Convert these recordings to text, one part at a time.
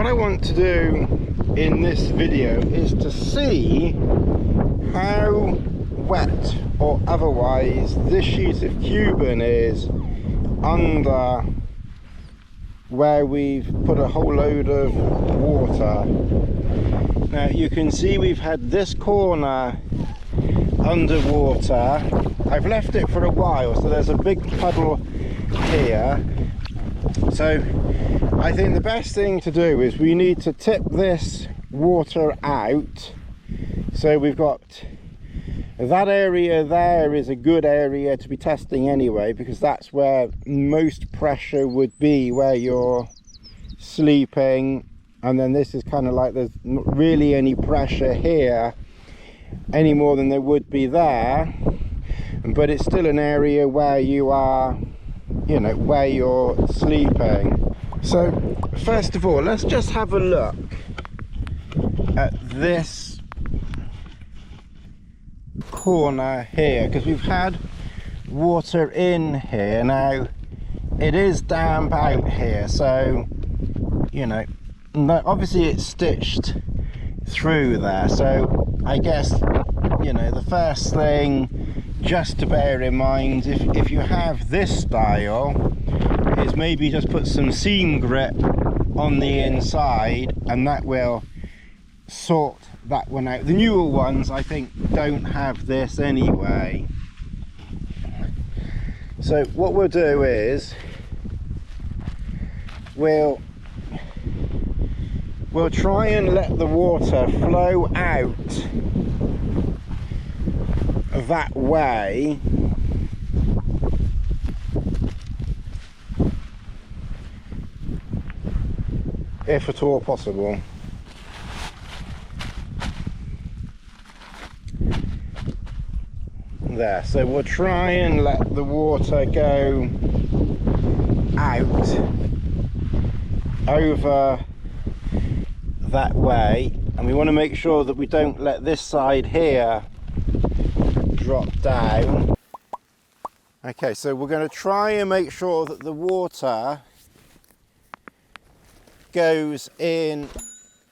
what I want to do in this video is to see how wet or otherwise this sheet of Cuben is under where we've put a whole load of water. Now you can see we've had this corner underwater. I've left it for a while, so there's a big puddle here. So I think the best thing to do is we need to tip this water out. So we've got that area there is a good area to be testing anyway, because that's where most pressure would be where you're sleeping. And then this is kind of like there's not really any pressure here any more than there would be there, but it's still an area where you are, you know, where you're sleeping. So first of all, let's just have a look at this corner here, because we've had water in here. Now it is damp out here, so you know, obviously it's stitched through there, so I guess, you know, the first thing just to bear in mind, if you have this style, is maybe just put some seam grip on the inside, and that will sort that one out. The newer ones I think don't have this anyway. So what we'll do is we'll try and let the water flow out that way, if at all possible. There, so we'll try and let the water go out over that way, and we want to make sure that we don't let this side here drop down. Okay, so we're going to try and make sure that the water goes in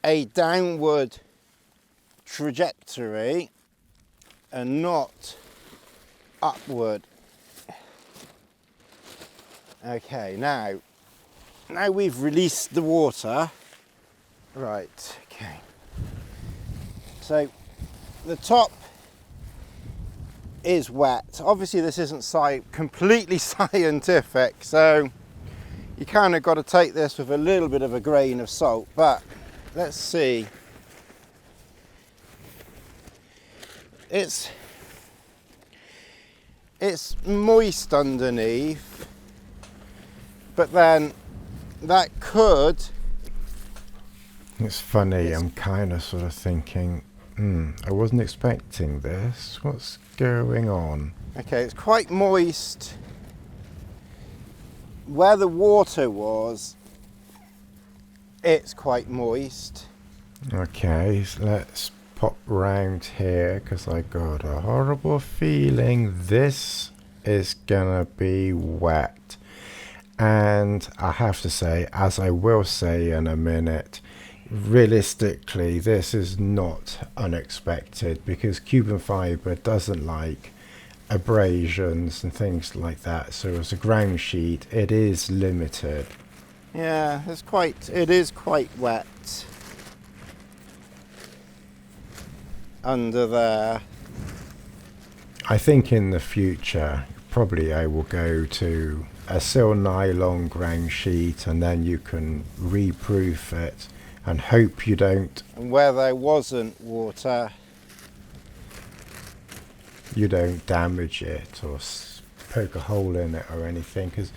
a downward trajectory and not upward. Okay, now we've released the water. Right, okay. So the top is wet. Obviously this isn't completely scientific, so you kind of got to take this with a little bit of a grain of salt, but let's see. It's moist underneath, but then that could... It's funny, I'm kind of sort of thinking, I wasn't expecting this. What's going on? Okay, it's quite moist. Where the water was, it's quite moist. Okay, so let's pop round here, because I got a horrible feeling this is gonna be wet. And I have to say, as I will say in a minute, realistically this is not unexpected, because Cuben fibre doesn't like abrasions and things like that, so as a ground sheet it is limited. Yeah, it is quite wet under there. I think in the future probably I will go to a sil nylon ground sheet, and then you can reproof it and hope you don't... And where there wasn't water, you don't damage it or poke a hole in it or anything, because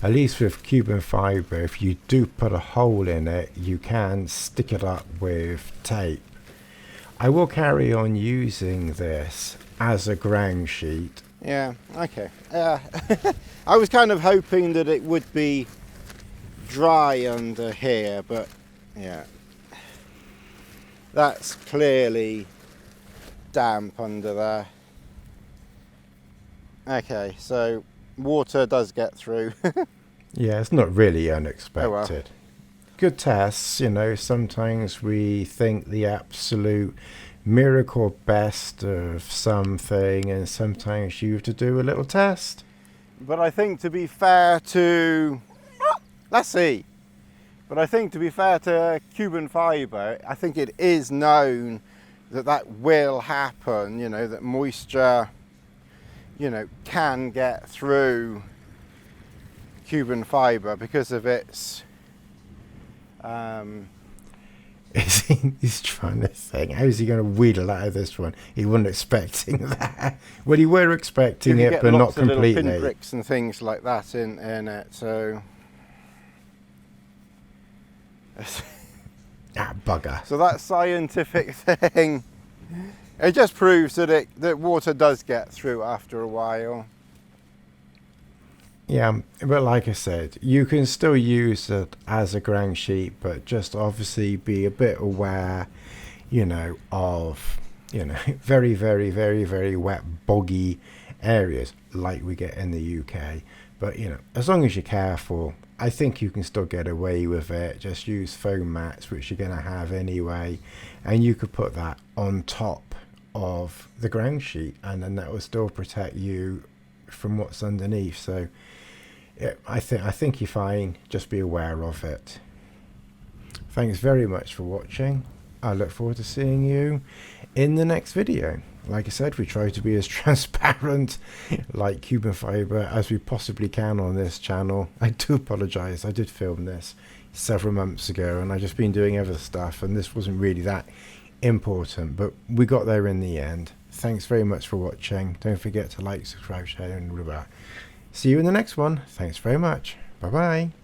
at least with Cuben fibre, if you do put a hole in it, you can stick it up with tape. I will carry on using this as a ground sheet. Yeah, okay. I was kind of hoping that it would be dry under here, but yeah, that's clearly damp under there. Okay, so water does get through. Yeah, it's not really unexpected. Oh well. good tests. You know, sometimes we think the absolute miracle best of something, and sometimes you have to do a little test. But I think to be fair to Lassie, but I think to be fair to Cuben fibre, I think it is known that that will happen. You know, that moisture, you know, can get through Cuben fibre because of its He's trying to think, how is he going to wheedle out of this one? He wasn't expecting that. Well, you were expecting it, but not completely. Little pinpricks and things like that in it, so bugger. So that scientific thing, it just proves that that water does get through after a while. Yeah, but like I said, you can still use it as a ground sheet, but just obviously be a bit aware, you know, of, you know, very, very, very, very wet, boggy areas like we get in the UK. But, you know, as long as you're careful, I think you can still get away with it. Just use foam mats, which you're going to have anyway, and you could put that on top of the ground sheet, and then that will still protect you from what's underneath. So yeah, I think you're fine. Just be aware of it. Thanks very much for watching. I look forward to seeing you in the next video. Like I said, we try to be as transparent like Cuben fibre as we possibly can on this channel. I do apologise. I did film this several months ago, and I've just been doing other stuff, and this wasn't really that important, but we got there in the end. Thanks very much for watching. Don't forget to like, subscribe, share, and all of that. See you in the next one. Thanks very much. Bye bye.